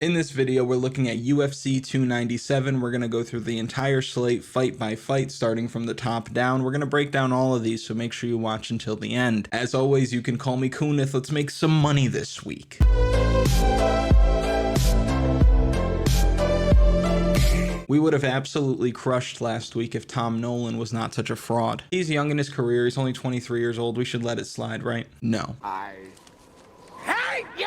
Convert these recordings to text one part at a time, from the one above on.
In this video, we're looking at UFC 297. We're going to go through the entire slate fight by fight, starting from the top down. We're going to break down all of these, so make sure you watch until the end. As always, you can call me Kunith. Let's make some money this week. We would have absolutely crushed last week if Tom Nolan was not such a fraud. He's young in his career. He's only 23 years old. We should let it slide, right? No. I hate you!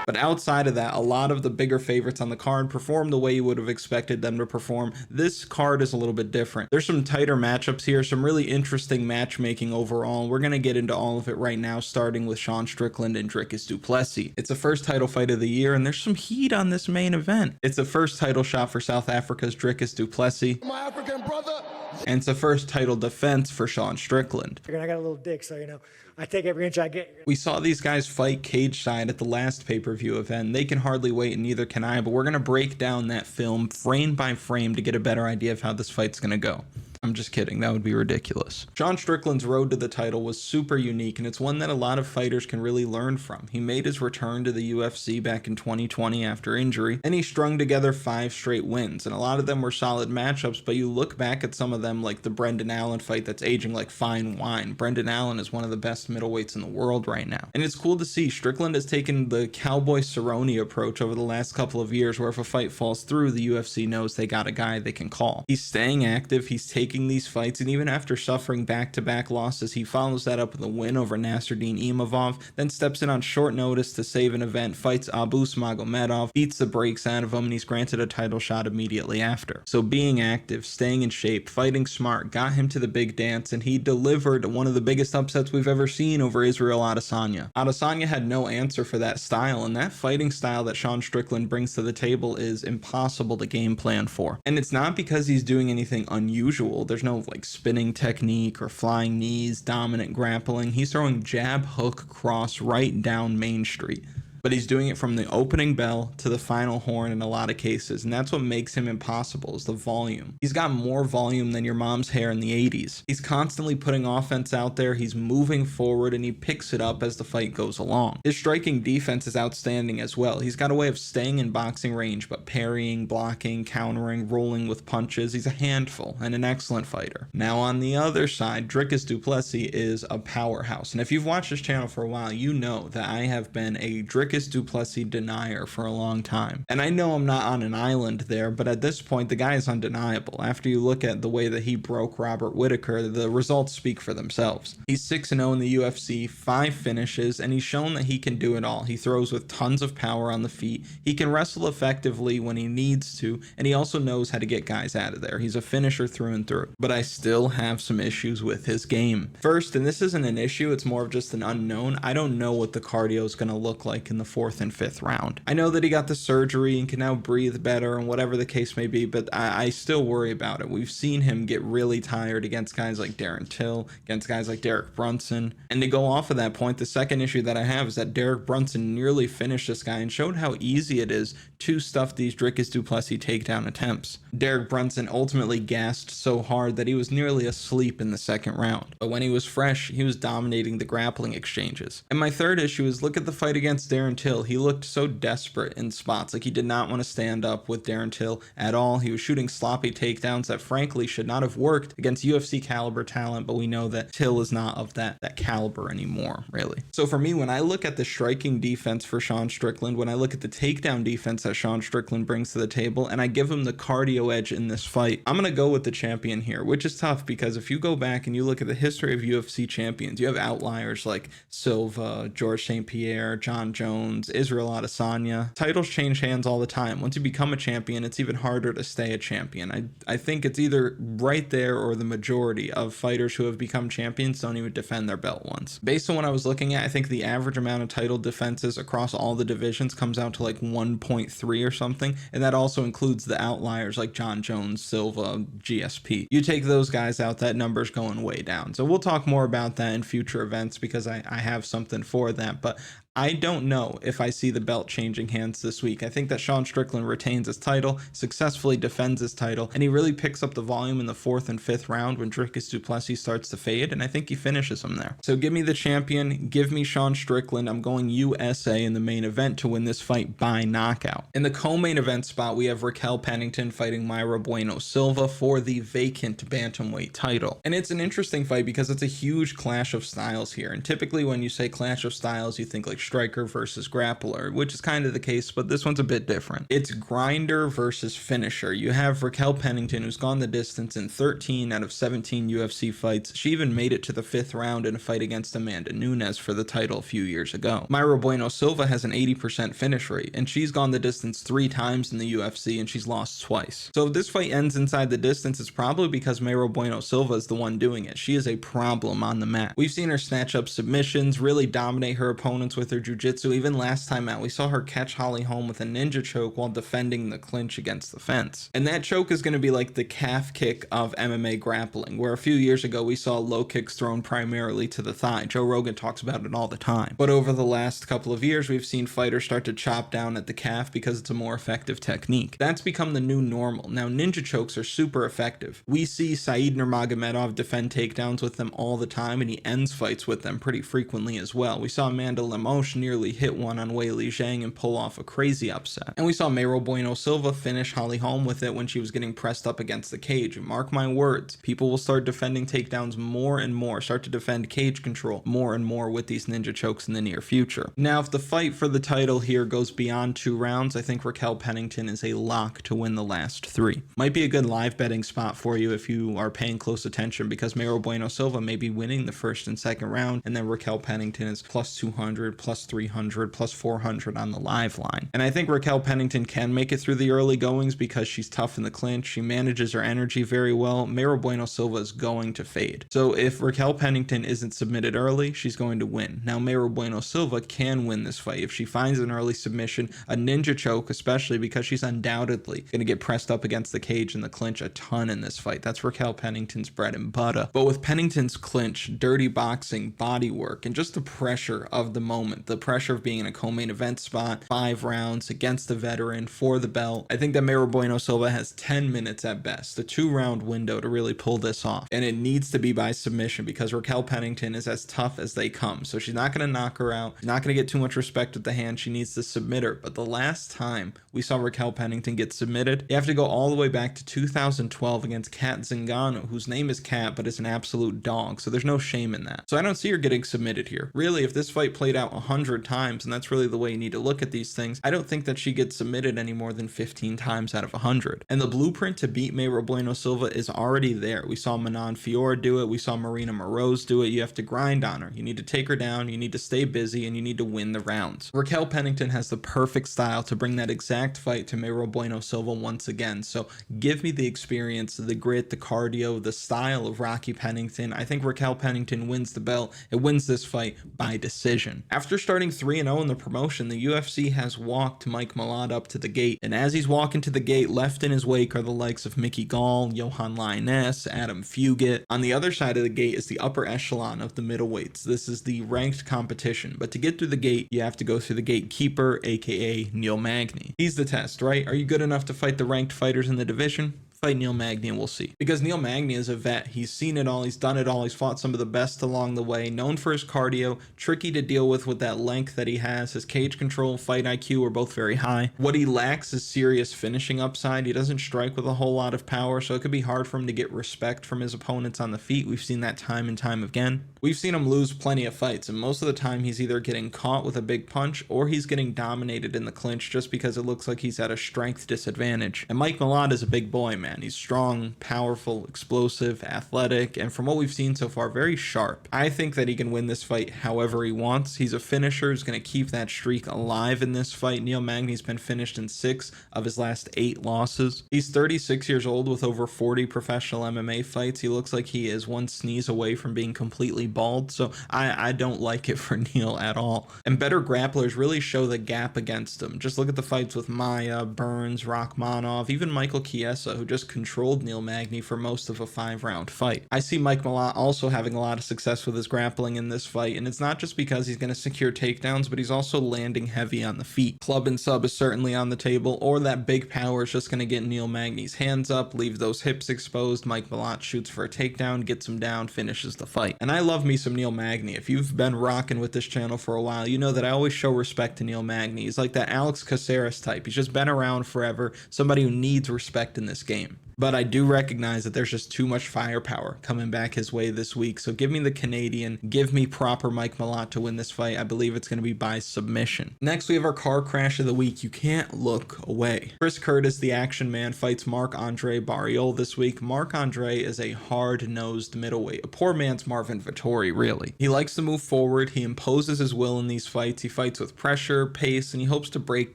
But outside of that, a lot of the bigger favorites on the card perform the way you would have expected them to perform. This card is a little bit different. There's some tighter matchups here, some really interesting matchmaking overall. We're going to get into all of it right now, starting with Sean Strickland and Dricus du Plessis. It's the first title fight of the year, and there's some heat on this main event. It's the first title shot for South Africa's Dricus du Plessis. My African brother. And it's the first title defense for Sean Strickland. I got a little dick, so you know, I take every inch I get. We saw these guys fight cage side at the last pay-per-view event. They can hardly wait, and neither can I, but we're going to break down that film frame by frame to get a better idea of how this fight's going to go. I'm just kidding. That would be ridiculous. Sean Strickland's road to the title was super unique, and it's one that a lot of fighters can really learn from. He made his return to the UFC back in 2020 after injury, and he strung together 5 straight wins, and a lot of them were solid matchups, but you look back at some of them like the Brendan Allen fight that's aging like fine wine. Brendan Allen is one of the best middleweights in the world right now, and it's cool to see Strickland has taken the Cowboy Cerrone approach over the last couple of years, where if a fight falls through, the UFC knows they got a guy they can call. He's staying active, he's taking these fights, and even after suffering back-to-back losses, he follows that up with a win over Nasruddin Imavov, then steps in on short notice to save an event, fights Abus Magomedov, beats the brakes out of him, and he's granted a title shot immediately after. So being active, staying in shape, fighting smart, got him to the big dance, and he delivered one of the biggest upsets we've ever seen over Israel Adesanya. Adesanya had no answer for that style, and that fighting style that Sean Strickland brings to the table is impossible to game plan for. And it's not because he's doing anything unusual. There's no like spinning technique or flying knees, dominant grappling. He's throwing jab, hook, cross right down Main Street. But he's doing it from the opening bell to the final horn in a lot of cases, and that's what makes him impossible, is the volume. He's got more volume than your mom's hair in the 80s. He's constantly putting offense out there, he's moving forward, and he picks it up as the fight goes along. His striking defense is outstanding as well. He's got a way of staying in boxing range, but parrying, blocking, countering, rolling with punches. He's a handful and an excellent fighter. Now on the other side, Dricus du Plessis is a powerhouse, and if you've watched this channel for a while, you know that I have been a Dricus du Plessis denier for a long time. And I know I'm not on an island there, but at this point, the guy is undeniable. After you look at the way that he broke Robert Whittaker, the results speak for themselves. He's 6-0 in the UFC, 5 finishes, and he's shown that he can do it all. He throws with tons of power on the feet. He can wrestle effectively when he needs to, and he also knows how to get guys out of there. He's a finisher through and through. But I still have some issues with his game. First, and this isn't an issue, it's more of just an unknown, I don't know what the cardio is going to look like in the 4th and 5th round. I know that he got the surgery and can now breathe better and whatever the case may be, but I still worry about it. We've seen him get really tired against guys like Darren Till, against guys like Derek Brunson. And to go off of that point, the second issue that I have is that Derek Brunson nearly finished this guy and showed how easy it is to stuff these Dricus du Plessis takedown attempts. Derek Brunson ultimately gassed so hard that he was nearly asleep in the 2nd round. But when he was fresh, he was dominating the grappling exchanges. And my third issue is look at the fight against Darren Till. He looked so desperate in spots, like he did not want to stand up with Darren Till at all. He was shooting sloppy takedowns that frankly should not have worked against UFC caliber talent, but we know that Till is not of that caliber anymore, really. So for me, when I look at the striking defense for Sean Strickland, when I look at the takedown defense that Sean Strickland brings to the table, and I give him the cardio edge in this fight, I'm going to go with the champion here, which is tough because if you go back and you look at the history of UFC champions, you have outliers like Silva, George St. Pierre, John Jones, Israel Adesanya. Titles change hands all the time. Once you become a champion, it's even harder to stay a champion. I think it's either right there or the majority of fighters who have become champions don't even defend their belt once. Based on what I was looking at, I think the average amount of title defenses across all the divisions comes out to like 1.3 or something, and that also includes the outliers like John Jones, Silva, GSP. You take those guys out, that number's going way down. So we'll talk more about that in future events because I have something for that, but I don't know if I see the belt changing hands this week. I think that Sean Strickland retains his title, successfully defends his title, and he really picks up the volume in the 4th and 5th round when Dricus du Plessis starts to fade, and I think he finishes him there. So give me the champion, give me Sean Strickland. I'm going USA in the main event to win this fight by knockout. In the co-main event spot, we have Raquel Pennington fighting Mayra Bueno Silva for the vacant bantamweight title. And it's an interesting fight because it's a huge clash of styles here. And typically when you say clash of styles, you think like striker versus grappler, which is kind of the case, but this one's a bit different. It's grinder versus finisher. You have Raquel Pennington, who's gone the distance in 13 out of 17 UFC fights. She even made it to the 5th round in a fight against Amanda Nunes for the title a few years ago. Mayra Bueno Silva has an 80% finish rate, and she's gone the distance 3 times in the UFC, and she's lost twice. So if this fight ends inside the distance, it's probably because Mayra Bueno Silva is the one doing it. She is a problem on the mat. We've seen her snatch up submissions, really dominate her opponents with her jiu-jitsu. Even last time out, we saw her catch Holly Holm with a ninja choke while defending the clinch against the fence. And that choke is going to be like the calf kick of MMA grappling, where a few years ago we saw low kicks thrown primarily to the thigh. Joe Rogan talks about it all the time. But over the last couple of years, we've seen fighters start to chop down at the calf because it's a more effective technique. That's become the new normal. Now, ninja chokes are super effective. We see Said Nurmagomedov defend takedowns with them all the time, and he ends fights with them pretty frequently as well. We saw Amanda Lemos nearly hit one on Weili Zhang and pull off a crazy upset. And we saw Mayra Bueno Silva finish Holly Holm with it when she was getting pressed up against the cage. And mark my words, people will start defending takedowns more and more, start to defend cage control more and more with these ninja chokes in the near future. Now, if the fight for the title here goes beyond 2 rounds, I think Raquel Pennington is a lock to win the last 3. Might be a good live betting spot for you if you are paying close attention, because Mayra Bueno Silva may be winning the 1st and 2nd round, and then Raquel Pennington is plus 200, plus 300, plus 400 on the live line. And I think Raquel Pennington can make it through the early goings because she's tough in the clinch. She manages her energy very well. Mayra Bueno Silva is going to fade. So if Raquel Pennington isn't submitted early, she's going to win. Now, Mayra Bueno Silva can win this fight if she finds an early submission, a ninja choke, especially because she's undoubtedly going to get pressed up against the cage and the clinch a ton in this fight. That's Raquel Pennington's bread and butter. But with Pennington's clinch, dirty boxing, body work, and just the pressure of the moment, the pressure of being in a co-main event spot, 5 rounds against a veteran for the belt, I think that Mayra Bueno Silva has 10 minutes at best, a 2-round window to really pull this off. And it needs to be by submission because Raquel Pennington is as tough as they come. So she's not going to knock her out. She's not going to get too much respect with the hand. She needs to submit her. But the last time we saw Raquel Pennington get submitted, you have to go all the way back to 2012 against Kat Zingano, whose name is Kat, but is an absolute dog. So there's no shame in that. So I don't see her getting submitted here. Really, if this fight played out 100 times, and that's really the way you need to look at these things, I don't think that she gets submitted any more than 15 times out of 100. And the blueprint to beat Mayra Bueno Silva is already there. We saw Manon Fiore do it. We saw Marina Moroz do it. You have to grind on her. You need to take her down. You need to stay busy, and you need to win the rounds. Raquel Pennington has the perfect style to bring that exact fight to Mayra Bueno Silva once again. So give me the experience, the grit, the cardio, the style of Rocky Pennington. I think Raquel Pennington wins the belt. It wins this fight by decision. After starting 3-0 in the promotion, the UFC has walked Mike Malott up to the gate, and as he's walking to the gate, left in his wake are the likes of Mickey Gall, Yohan Lainesse, Adam Fugit. On the other side of the gate is the upper echelon of the middleweights. This is the ranked competition, but to get through the gate, you have to go through the gatekeeper, aka Neil Magny. He's the test, right? Are you good enough to fight the ranked fighters in the division? Fight Neil Magny and we'll see. Because Neil Magny is a vet. He's seen it all. He's done it all. He's fought some of the best along the way. Known for his cardio. Tricky to deal with that length that he has. His cage control, fight IQ are both very high. What he lacks is serious finishing upside. He doesn't strike with a whole lot of power, so it could be hard for him to get respect from his opponents on the feet. We've seen that time and time again. We've seen him lose plenty of fights, and most of the time he's either getting caught with a big punch or he's getting dominated in the clinch just because it looks like he's at a strength disadvantage. And Mike Malott is a big boy, man. He's strong, powerful, explosive, athletic, and from what we've seen so far, very sharp. I think that he can win this fight however he wants. He's a finisher. He's going to keep that streak alive in this fight. Neil Magny's been finished in 6 of his last 8 losses. He's 36 years old with over 40 professional MMA fights. He looks like he is one sneeze away from being completely bald, so I don't like it for Neil at all. And better grapplers really show the gap against him. Just look at the fights with Maia, Burns, Rachmanov, even Michael Chiesa, who just just controlled Neil Magny for most of a 5-round fight. I see Mike Malott also having a lot of success with his grappling in this fight, and it's not just because he's going to secure takedowns, but he's also landing heavy on the feet. Club and sub is certainly on the table, or that big power is just going to get Neil Magny's hands up, leave those hips exposed. Mike Malott shoots for a takedown, gets him down, finishes the fight. And I love me some Neil Magny. If you've been rocking with this channel for a while, you know that I always show respect to Neil Magny. He's like that Alex Caceres type. He's just been around forever, somebody who needs respect in this game. But I do recognize that there's just too much firepower coming back his way this week. So give me the Canadian, give me proper Mike Malott to win this fight. I believe it's going to be by submission. Next, we have our car crash of the week. You can't look away. Chris Curtis, the action man, fights Marc-Andre Barriault this week. Marc-Andre is a hard-nosed middleweight, a poor man's Marvin Vettori, really. He likes to move forward. He imposes his will in these fights. He fights with pressure, pace, and he hopes to break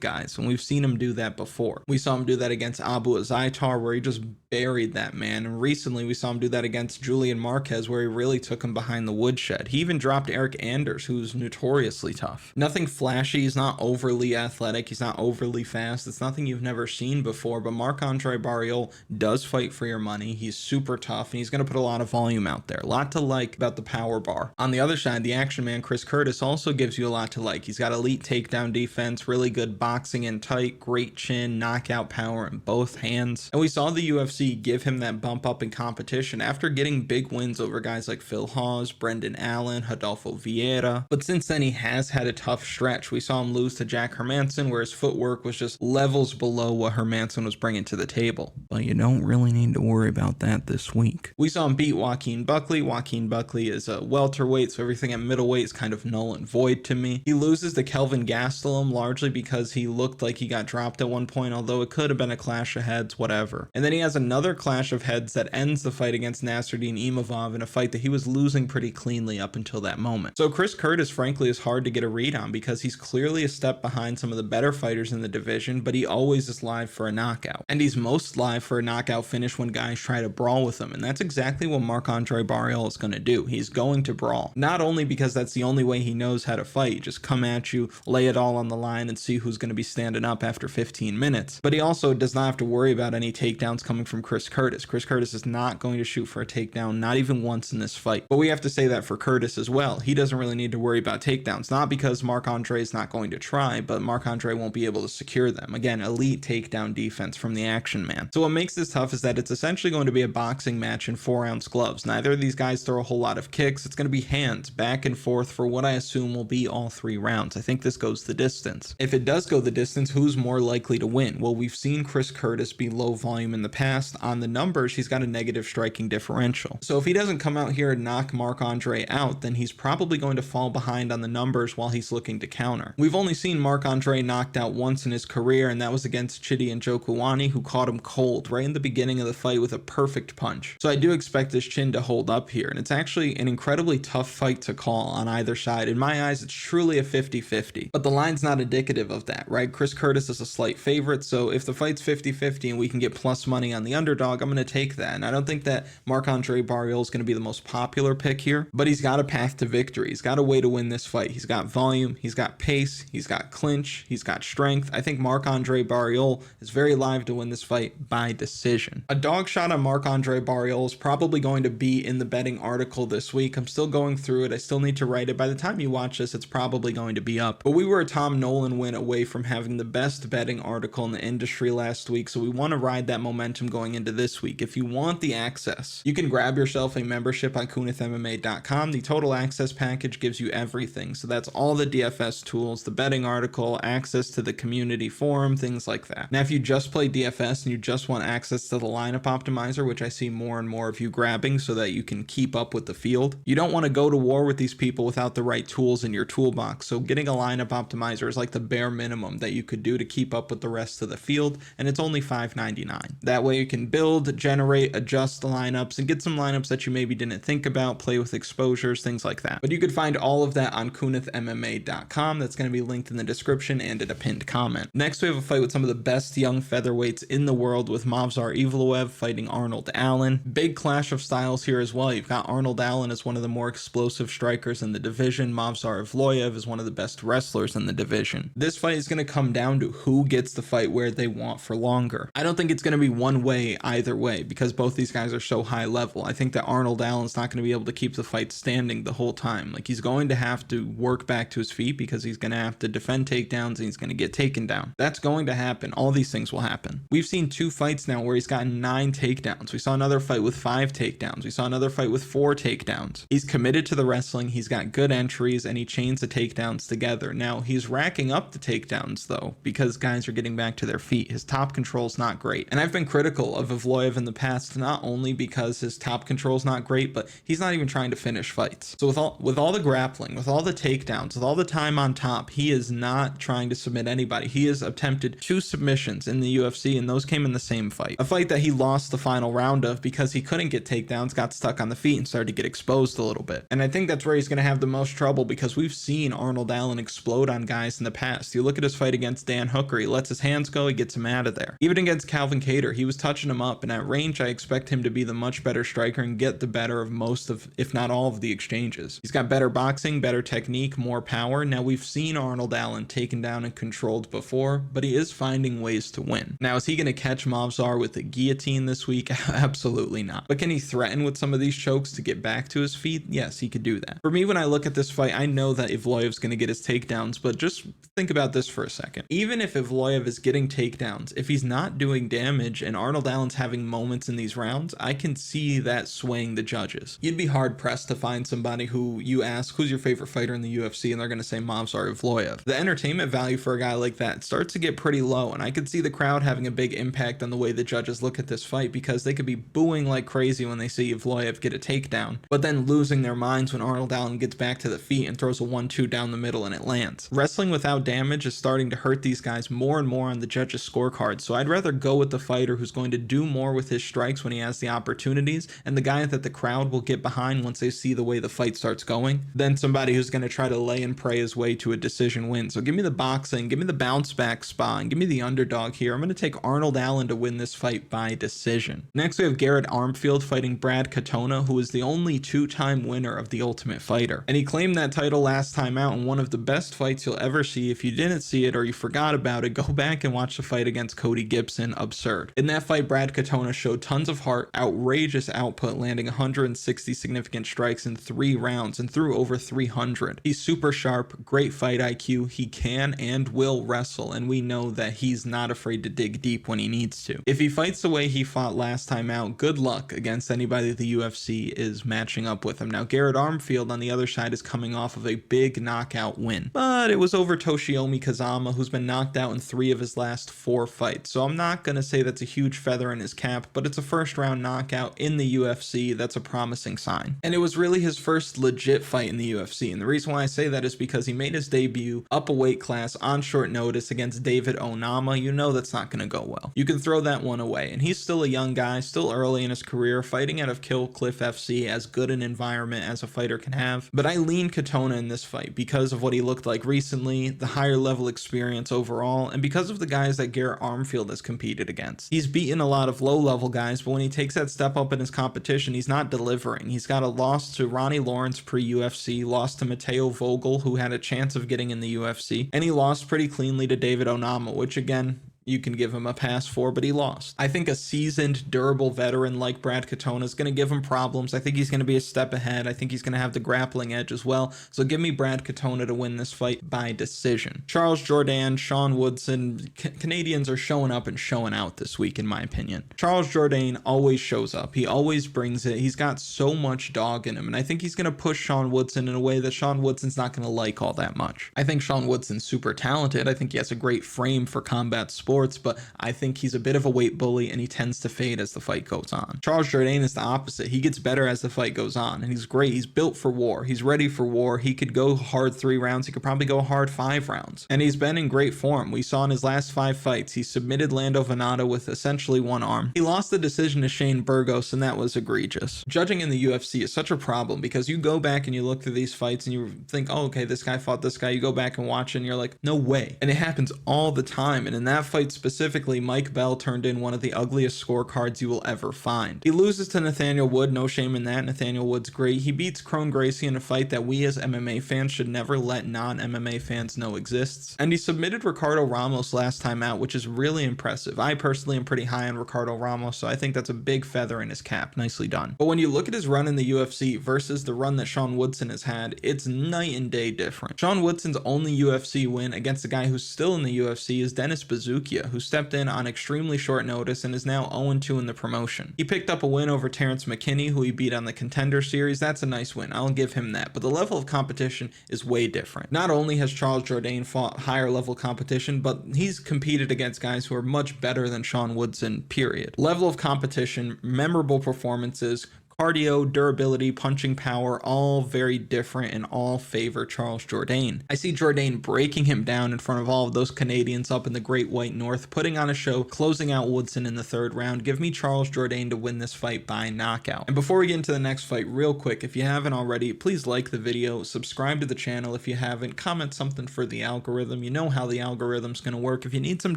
guys. And we've seen him do that before. We saw him do that against Abu Azaitar, where he just buried that man, and recently we saw him do that against Julian Marquez, where he really took him behind the woodshed. He even dropped Eric Anders, who's notoriously tough. Nothing flashy, he's not overly athletic, he's not overly fast, it's nothing you've never seen before, but Marc-Andre Barriault does fight for your money. He's super tough, and he's going to put a lot of volume out there. A lot to like about the power bar. On the other side, the action man Chris Curtis also gives you a lot to like. He's got elite takedown defense, really good boxing in tight, great chin, knockout power in both hands, and we saw the UFC give him that bump up in competition after getting big wins over guys like Phil Hawes, Brendan Allen, Rodolfo Vieira. But since then, he has had a tough stretch. We saw him lose to Jack Hermansson, where his footwork was just levels below what Hermansson was bringing to the table. But you don't really need to worry about that this week. We saw him beat Joaquin Buckley. Joaquin Buckley is a welterweight, so everything at middleweight is kind of null and void to me. He loses to Kelvin Gastelum largely because he looked like he got dropped at one point, although it could have been a clash of heads, whatever. And then he has another clash of heads that ends the fight against Nasruddin Imavov in a fight that he was losing pretty cleanly up until that moment. So Chris Curtis, frankly, is hard to get a read on because he's clearly a step behind some of the better fighters in the division, but he always is live for a knockout. And he's most live for a knockout finish when guys try to brawl with him, and that's exactly what Marc-Andre Barriault is going to do. He's going to brawl. Not only because that's the only way he knows how to fight, just come at you, lay it all on the line, and see who's going to be standing up after 15 minutes, but he also does not have to worry about any takedowns coming from Chris Curtis. Chris Curtis is not going to shoot for a takedown, not even once in this fight. But we have to say that for Curtis as well. He doesn't really need to worry about takedowns, not because Marc-Andre is not going to try, but Marc-Andre won't be able to secure them. Again, elite takedown defense from the action man. So what makes this tough is that it's essentially going to be a boxing match in 4-ounce gloves. Neither of these guys throw a whole lot of kicks. It's going to be hands back and forth for what I assume will be all 3 rounds. I think this goes the distance. If it does go the distance, who's more likely to win? Well, we've seen Chris Curtis be low volume in the past. On the numbers, he's got a negative striking differential. So if he doesn't come out here and knock Marc-Andre out, then he's probably going to fall behind on the numbers while he's looking to counter. We've only seen Marc-Andre knocked out once in his career, and that was against Chidi Njokuani, who caught him cold right in the beginning of the fight with a perfect punch. So I do expect his chin to hold up here, and it's actually an incredibly tough fight to call on either side. In my eyes, it's truly a 50-50, but the line's not indicative of that, right? Chris Curtis is a slight favorite, so if the fight's 50-50 and we can get plus money on the underdog, I'm going to take that. And I don't think that Marc-Andre Barriault is going to be the most popular pick here, but he's got a path to victory. He's got a way to win this fight. He's got volume, he's got pace, he's got clinch, he's got strength. I think Marc-Andre Barriault is very live to win this fight by decision. A dog shot on Marc-Andre Barriault is probably going to be in the betting article this week. I'm still going through it. I still need to write it. By the time you watch this, it's probably going to be up. But we were a Tom Nolan win away from having the best betting article in the industry last week, so we want to ride that momentum going into this week. If you want the access, you can grab yourself a membership on KunithMMA.com. The total access package gives you everything. So that's all the DFS tools, the betting article, access to the community forum, things like that. Now, if you just play DFS and you just want access to the lineup optimizer, which I see more and more of you grabbing so that you can keep up with the field, you don't want to go to war with these people without the right tools in your toolbox. So getting a lineup optimizer is like the bare minimum that you could do to keep up with the rest of the field, and it's only $5.99. That way you can build, generate, adjust the lineups, and get some lineups that you maybe didn't think about, play with exposures, things like that. But you could find all of that on KunithMMA.com. That's going to be linked in the description and in a pinned comment. Next, we have a fight with some of the best young featherweights in the world, with Movsar Evloev fighting Arnold Allen. Big clash of styles here as well. You've got Arnold Allen as one of the more explosive strikers in the division. Movsar Evloev is one of the best wrestlers in the division. This fight is going to come down to who gets the fight where they want for longer. I don't think it's going to be one one way either way because both these guys are so high level. I think that Arnold Allen's not going to be able to keep the fight standing the whole time. Like, he's going to have to work back to his feet because he's going to have to defend takedowns and he's going to get taken down. That's going to happen. All these things will happen. We've seen 2 fights now where he's gotten 9 takedowns. We saw another fight with 5 takedowns. We saw another fight with 4 takedowns. He's committed to the wrestling. He's got good entries and he chains the takedowns together. Now, he's racking up the takedowns though because guys are getting back to their feet. His top control's not great. And I've been critical of Evloev in the past, not only because his top control's not great, but he's not even trying to finish fights. So with all the grappling, with all the takedowns, with all the time on top, he is not trying to submit anybody. He has attempted 2 submissions in the UFC and those came in the same fight. A fight that he lost the final round of because he couldn't get takedowns, got stuck on the feet and started to get exposed a little bit. And I think that's where he's going to have the most trouble because we've seen Arnold Allen explode on guys in the past. You look at his fight against Dan Hooker, he lets his hands go, he gets him out of there. Even against Calvin Kattar, he was touching him up, and at range I expect him to be the much better striker and get the better of most of, if not all of the exchanges. He's got better boxing, better technique, more power. Now, we've seen Arnold Allen taken down and controlled before, but he is finding ways to win. Now, is he going to catch Movsar with a guillotine this week? Absolutely not. But can he threaten with some of these chokes to get back to his feet? Yes, he could do that. For me, when I look at this fight, I know that Evloev's going to get his takedowns, but just think about this for a second. Even if Evloev is getting takedowns, if he's not doing damage and Arnold Allen's having moments in these rounds, I can see that swaying the judges. You'd be hard pressed to find somebody who you ask, who's your favorite fighter in the UFC? And they're going to say Movsar Evloev. The entertainment value for a guy like that starts to get pretty low. And I could see the crowd having a big impact on the way the judges look at this fight because they could be booing like crazy when they see Evloev get a takedown, but then losing their minds when Arnold Allen gets back to the feet and throws a 1-2 down the middle and it lands. Wrestling without damage is starting to hurt these guys more and more on the judges' scorecard. So I'd rather go with the fighter who's going to do more with his strikes when he has the opportunities and the guy that the crowd will get behind once they see the way the fight starts going than somebody who's going to try to lay and pray his way to a decision win. So give me the boxing, give me the bounce back spot, and give me the underdog here. I'm going to take Arnold Allen to win this fight by decision. Next, we have Garrett Armfield fighting Brad Katona, who is the only 2-time winner of The Ultimate Fighter. And he claimed that title last time out in one of the best fights you'll ever see. If you didn't see it or you forgot about it, go back and watch the fight against Cody Gibson. Absurd. In that fight, Brad Katona showed tons of heart, outrageous output, landing 160 significant strikes in 3 rounds and threw over 300. He's super sharp, great fight IQ. He can and will wrestle, and we know that he's not afraid to dig deep when he needs to. If he fights the way he fought last time out, good luck against anybody the UFC is matching up with him. Now, Garrett Armfield on the other side is coming off of a big knockout win, but it was over Toshiomi Kazama, who's been knocked out in 3 of his last 4 fights. So I'm not going to say that's a huge feather in his cap, but it's a first round knockout in the UFC. That's a promising sign. And it was really his first legit fight in the UFC. And the reason why I say that is because he made his debut up a weight class on short notice against David Onama. You know that's not going to go well. You can throw that one away. And he's still a young guy, still early in his career, fighting out of Kill Cliff FC, as good an environment as a fighter can have. But I lean Katona in this fight because of what he looked like recently, the higher level experience overall, and because of the guys that Garrett Armfield has competed against. He's beaten a lot of low level guys, but when he takes that step up in his competition, he's not delivering. He's got a loss to Ronnie Lawrence pre-UFC, lost to Matteo Vogel, who had a chance of getting in the UFC, and he lost pretty cleanly to David Onama, which again, you can give him a pass for, but he lost. I think a seasoned, durable veteran like Brad Katona is going to give him problems. I think he's going to be a step ahead. I think he's going to have the grappling edge as well. So give me Brad Katona to win this fight by decision. Charles Jourdain, Sean Woodson, Canadians are showing up and showing out this week, in my opinion. Charles Jourdain always shows up. He always brings it. He's got so much dog in him, and I think he's going to push Sean Woodson in a way that Sean Woodson's not going to like all that much. I think Sean Woodson's super talented. I think he has a great frame for combat sports, but I think he's a bit of a weight bully and he tends to fade as the fight goes on. Charles Jourdain is the opposite. He gets better as the fight goes on, and he's great. He's built for war. He's ready for war. He could go hard 3 rounds. He could probably go hard 5 rounds. And he's been in great form. We saw in his last 5 fights, he submitted Lando Venata with essentially 1 arm. He lost the decision to Shane Burgos, and that was egregious. Judging in the UFC is such a problem because you go back and you look through these fights and you think, oh, okay, this guy fought this guy. You go back and watch it and you're like, no way. And it happens all the time. And in that fight fight specifically, Mike Bell turned in one of the ugliest scorecards you will ever find. He loses to Nathaniel Wood, no shame in that. Nathaniel Wood's great. He beats Crone Gracie in a fight that we as MMA fans should never let non-MMA fans know exists. And he submitted Ricardo Ramos last time out, which is really impressive. I personally am pretty high on Ricardo Ramos, so I think that's a big feather in his cap. Nicely done. But when you look at his run in the UFC versus the run that Sean Woodson has had, it's night and day different. Sean Woodson's only UFC win against a guy who's still in the UFC is Dennis Bazookia, who stepped in on extremely short notice and is now 0-2 in the promotion. He picked up a win over Terrence McKinney, who he beat on the Contender Series. That's a nice win. I'll give him that. But the level of competition is way different. Not only has Charles Jourdain fought higher level competition, but he's competed against guys who are much better than Sean Woodson, period. Level of competition, memorable performances, cardio, durability, punching power, all very different and all favor Charles Jourdain. I see Jourdain breaking him down in front of all of those Canadians up in the Great White North, putting on a show, closing out Woodson in the third round. Give me Charles Jourdain to win this fight by knockout. And before we get into the next fight, real quick, if you haven't already, please like the video, subscribe to the channel if you haven't, comment something for the algorithm. You know how the algorithm's going to work. If you need some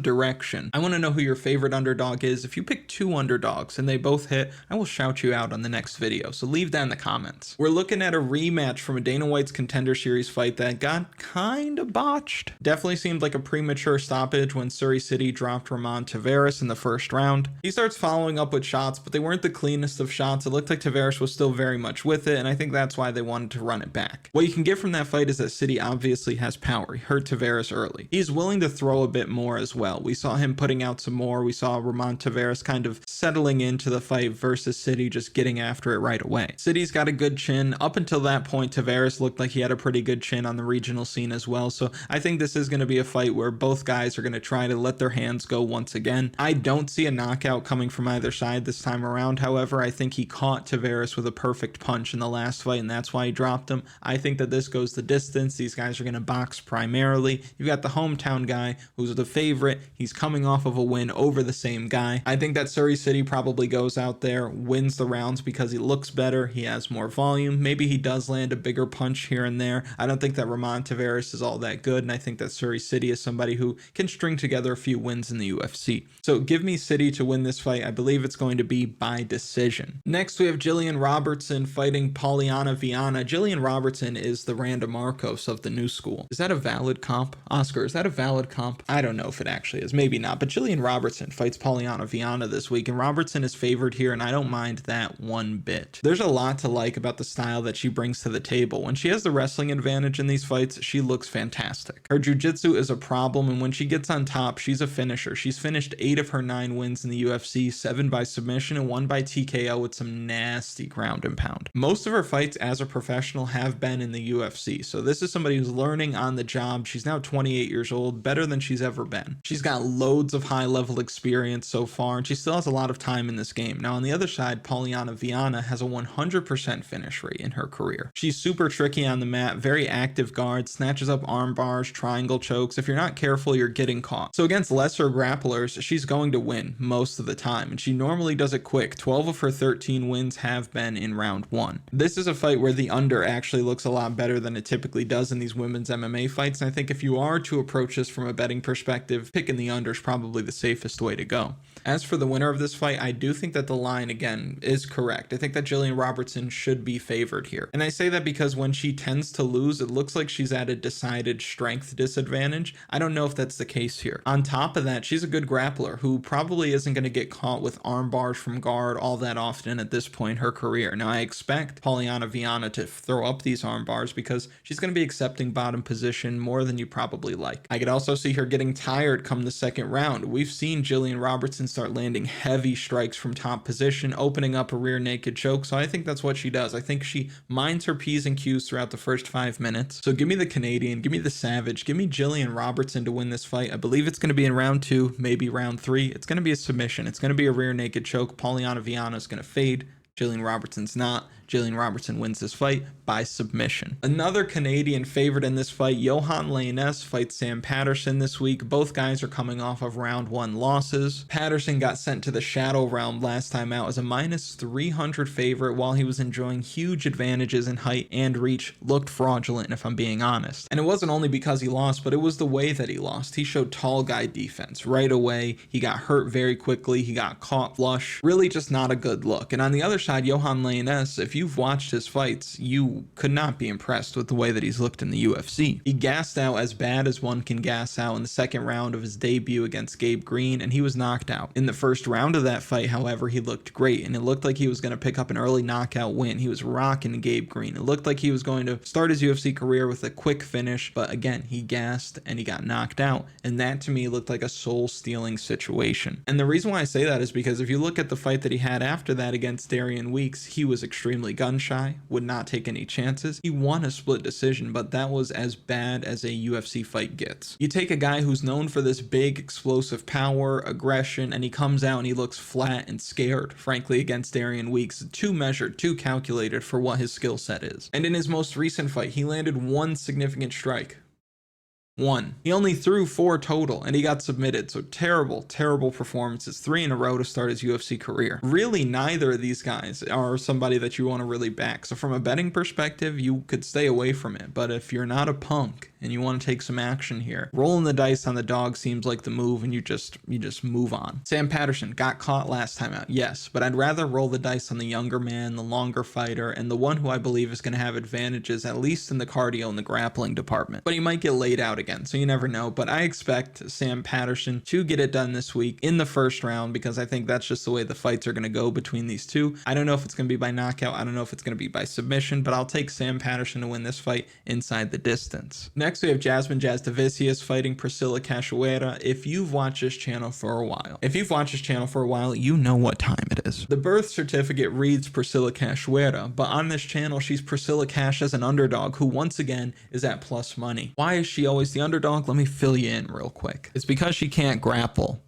direction, I want to know who your favorite underdog is. If you pick two underdogs and they both hit, I will shout you out on the next video, so leave that in the comments. We're looking at a rematch from a Dana White's Contender Series fight that got kind of botched. Definitely seemed like a premature stoppage when Surrey City dropped Ramon Taveras in the first round. He starts following up with shots, but they weren't the cleanest of shots. It looked like Taveras was still very much with it, and I think that's why they wanted to run it back. What you can get from that fight is that City obviously has power. He hurt Taveras early. He's willing to throw a bit more as well. We saw him putting out some more. We saw Ramon Taveras kind of settling into the fight versus City just getting after it right away. City's got a good chin. Up until that point, Taveras looked like he had a pretty good chin on the regional scene as well. So I think this is going to be a fight where both guys are going to try to let their hands go once again. I don't see a knockout coming from either side this time around. However, I think he caught Taveras with a perfect punch in the last fight, and that's why he dropped him. I think that this goes the distance. These guys are going to box primarily. You've got the hometown guy who's the favorite. He's coming off of a win over the same guy. I think that Surrey City probably goes out there, wins the rounds because he looks better, he has more volume, maybe he does land a bigger punch here and there. I don't think that Ramon Taveras is all that good, and I think that Surrey City is somebody who can string together a few wins in the UFC. So give me City to win this fight. I believe it's going to be by decision. Next we have Gillian Robertson fighting Polyana Viana. Gillian Robertson is the Randa Marcos of the new school. Is that a valid comp? Oscar, is that a valid comp? I don't know if it actually is, maybe not, but Gillian Robertson fights Polyana Viana this week, and Robertson is favored here, and I don't mind that one bit. There's a lot to like about the style that she brings to the table. When she has the wrestling advantage in these fights, she looks fantastic. Her jiu-jitsu is a problem, and when she gets on top, she's a finisher. She's finished 8 of her 9 wins in the UFC, 7 by submission and 1 by TKO with some nasty ground and pound. Most of her fights as a professional have been in the UFC, so this is somebody who's learning on the job. She's now 28 years old, better than she's ever been. She's got loads of high-level experience so far, and she still has a lot of time in this game. Now, on the other side, Polyana Viana has a 100% finish rate in her career. She's super tricky on the mat, very active guard, snatches up arm bars, triangle chokes. If you're not careful, you're getting caught. So against lesser grapplers, she's going to win most of the time, and she normally does it quick. 12 of her 13 wins have been in round 1. This is a fight where the under actually looks a lot better than it typically does in these women's MMA fights, and I think if you are to approach this from a betting perspective, picking the under is probably the safest way to go. As for the winner of this fight, I do think that the line, again, is correct. I think that Gillian Robertson should be favored here. And I say that because when she tends to lose, it looks like she's at a decided strength disadvantage. I don't know if that's the case here. On top of that, she's a good grappler who probably isn't going to get caught with arm bars from guard all that often at this point in her career. Now, I expect Polyana Viana to throw up these arm bars because she's going to be accepting bottom position more than you probably like. I could also see her getting tired come the second round. We've seen Gillian Robertson start landing heavy strikes from top position, opening up a rear naked choke. So I think that's what she does. I think she minds her P's and Q's throughout the first 5 minutes. So give me the Canadian, give me the Savage, give me Gillian Robertson to win this fight. I believe it's going to be in round 2, maybe round 3. It's going to be a submission. It's going to be a rear naked choke. Polyana Viana is going to fade. Gillian Robertson's not. Gillian Robertson wins this fight by submission. Another Canadian favorite in this fight, Yohan Lainesse fights Sam Patterson this week. Both guys are coming off of round 1 losses. Patterson got sent to the shadow realm last time out as a -300 favorite while he was enjoying huge advantages in height and reach. Looked fraudulent, if I'm being honest. And it wasn't only because he lost, but it was the way that he lost. He showed tall guy defense right away. He got hurt very quickly. He got caught flush. Really just not a good look. And on the other side, Yohan Lainesse, if you've watched his fights, you could not be impressed with the way that he's looked in the UFC. He gassed out as bad as one can gas out in the second round of his debut against Gabe Green, and he was knocked out. In the first round of that fight, however, he looked great, and it looked like he was going to pick up an early knockout win. He was rocking Gabe Green. It looked like he was going to start his UFC career with a quick finish, but again, he gassed and he got knocked out, and that to me looked like a soul-stealing situation. And the reason why I say that is because if you look at the fight that he had after that against Darian Weeks, he was extremely gun-shy, would not take any chances. He won a split decision, but that was as bad as a UFC fight gets. You take a guy who's known for this big, explosive power, aggression, and he comes out and he looks flat and scared, frankly, against Darian Weeks. Too measured, too calculated for what his skill set is. And in his most recent fight, he landed one significant strike. One. He only threw 4 total and he got submitted. So terrible performances. 3 in a row to start his UFC career. Really, neither of these guys are somebody that you want to really back. So from a betting perspective, you could stay away from it. But if you're not a punk and you want to take some action here, rolling the dice on the dog seems like the move, and you just move on. Sam Patterson got caught last time out, yes, but I'd rather roll the dice on the younger man, the longer fighter, and the one who I believe is going to have advantages, at least in the cardio and the grappling department. But he might get laid out again, so you never know. But I expect Sam Patterson to get it done this week in the first round, because I think that's just the way the fights are going to go between these two. I don't know if it's going to be by knockout. I don't know if it's going to be by submission, but I'll take Sam Patterson to win this fight inside the distance. Next, we have Jasmine Jasudavicius fighting Priscilla Cachoeira. If you've watched this channel for a while, you know what time it is. The birth certificate reads Priscilla Cachoeira, but on this channel, she's Priscilla Cash as an underdog, who once again is at plus money. Why is she always the underdog? Let me fill you in real quick. It's because she can't grapple.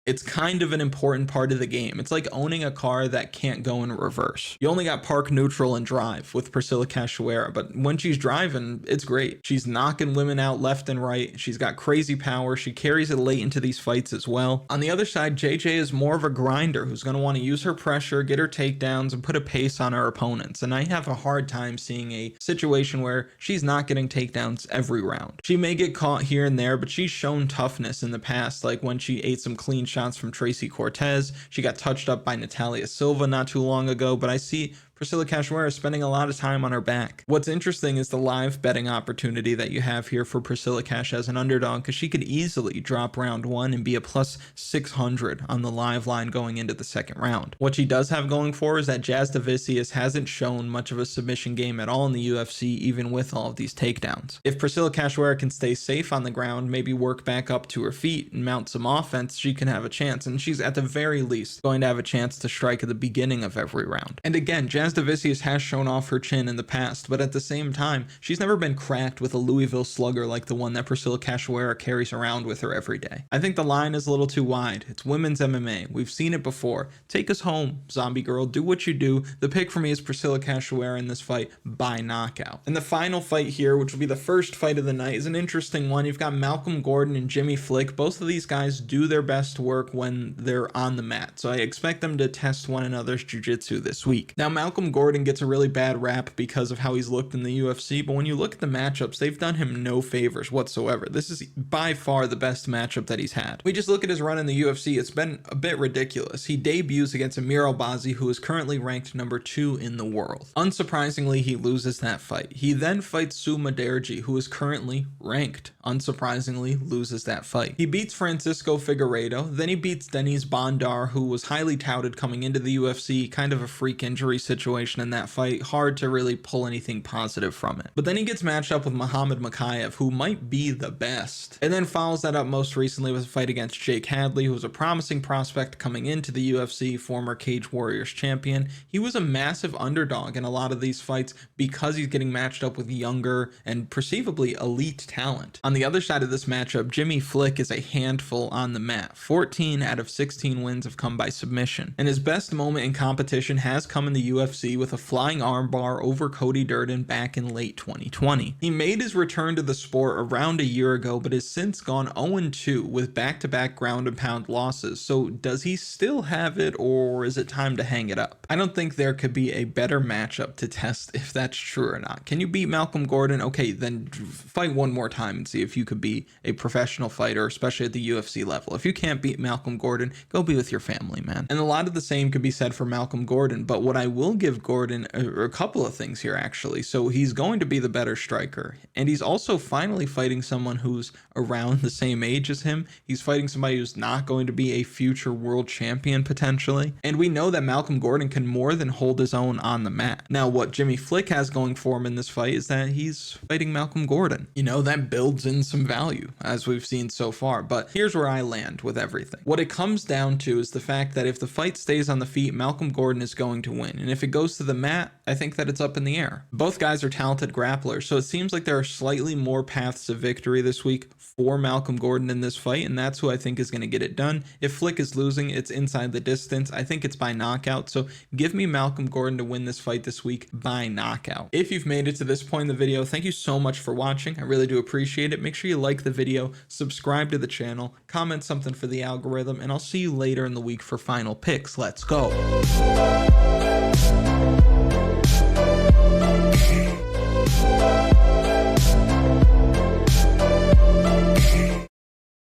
It's kind of an important part of the game. It's like owning a car that can't go in reverse. You only got park, neutral, and drive with Priscilla Cachoeira, but when she's driving, it's great. She's knocking women out left and right. She's got crazy power. She carries it late into these fights as well. On the other side, JJ is more of a grinder who's going to want to use her pressure, get her takedowns, and put a pace on her opponents. And I have a hard time seeing a situation where she's not getting takedowns every round. She may get caught here and there, but she's shown toughness in the past, like when she ate some clean shots from Tracy Cortez. She got touched up by Natalia Silva not too long ago, but I see Priscilla Cachoeira spending a lot of time on her back. What's interesting is the live betting opportunity that you have here for Priscilla Cash as an underdog, because she could easily drop round 1 and be a plus 600 on the live line going into the second round. What she does have going for her is that Jasudavicius hasn't shown much of a submission game at all in the UFC, even with all of these takedowns. If Priscilla Cachoeira can stay safe on the ground, maybe work back up to her feet and mount some offense, she can have a chance, and she's at the very least going to have a chance to strike at the beginning of every round. And again, Jasudavicius has shown off her chin in the past, but at the same time, she's never been cracked with a Louisville slugger like the one that Priscilla Cachoeira carries around with her every day. I think the line is a little too wide. It's women's MMA. We've seen it before. Take us home, zombie girl. Do what you do. The pick for me is Priscilla Cachoeira in this fight by knockout. And the final fight here, which will be the first fight of the night, is an interesting one. You've got Malcolm Gordon and Jimmy Flick. Both of these guys do their best work when they're on the mat, so I expect them to test one another's jiu-jitsu this week. Now, Malcolm Gordon gets a really bad rap because of how he's looked in the UFC, but when you look at the matchups, they've done him no favors whatsoever. This is by far the best matchup that he's had. We just look at his run in the UFC, it's been a bit ridiculous. He debuts against Amir Albazi, who is currently ranked number 2 in the world. Unsurprisingly, he loses that fight. He then fights Sue Maderji, who is currently ranked. Unsurprisingly, loses that fight. He beats Francisco Figueiredo, then he beats Deniz Bondar, who was highly touted coming into the UFC, kind of a freak injury situation in that fight. Hard to really pull anything positive from it. But then he gets matched up with Muhammad Makayev, who might be the best, and then follows that up most recently with a fight against Jake Hadley, who was a promising prospect coming into the UFC, former Cage Warriors champion. He was a massive underdog in a lot of these fights because he's getting matched up with younger and perceivably elite talent. On the other side of this matchup, Jimmy Flick is a handful on the mat. 14 out of 16 wins have come by submission, and his best moment in competition has come in the UFC UFC with a flying armbar over Cody Durden back in late 2020. He made his return to the sport around a year ago, but has since gone 0-2 with back-to-back ground and pound losses. So does he still have it, or is it time to hang it up? I don't think there could be a better matchup to test if that's true or not. Can you beat Malcolm Gordon? Okay, then fight one more time and see if you could be a professional fighter, especially at the UFC level. If you can't beat Malcolm Gordon, go be with your family, man. And a lot of the same could be said for Malcolm Gordon, but what I will give Gordon a couple of things here, actually. So he's going to be the better striker, and he's also finally fighting someone who's around the same age as him. He's fighting somebody who's not going to be a future world champion potentially, and we know that Malcolm Gordon can more than hold his own on the mat. Now, what Jimmy Flick has going for him in this fight is that he's fighting Malcolm Gordon. You know, that builds in some value, as we've seen so far, but here's where I land with everything. What it comes down to is the fact that if the fight stays on the feet, Malcolm Gordon is going to win, and if it goes to the mat, I think that it's up in the air. Both guys are talented grapplers, so it seems like there are slightly more paths to victory this week for Malcolm Gordon in this fight, and that's who I think is going to get it done. If Flick is losing, it's inside the distance. I think it's by knockout, so give me Malcolm Gordon to win this fight this week by knockout. If you've made it to this point in the video, thank you so much for watching. I really do appreciate it. Make sure you like the video, subscribe to the channel, comment something for the algorithm, and I'll see you later in the week for final picks. Let's go.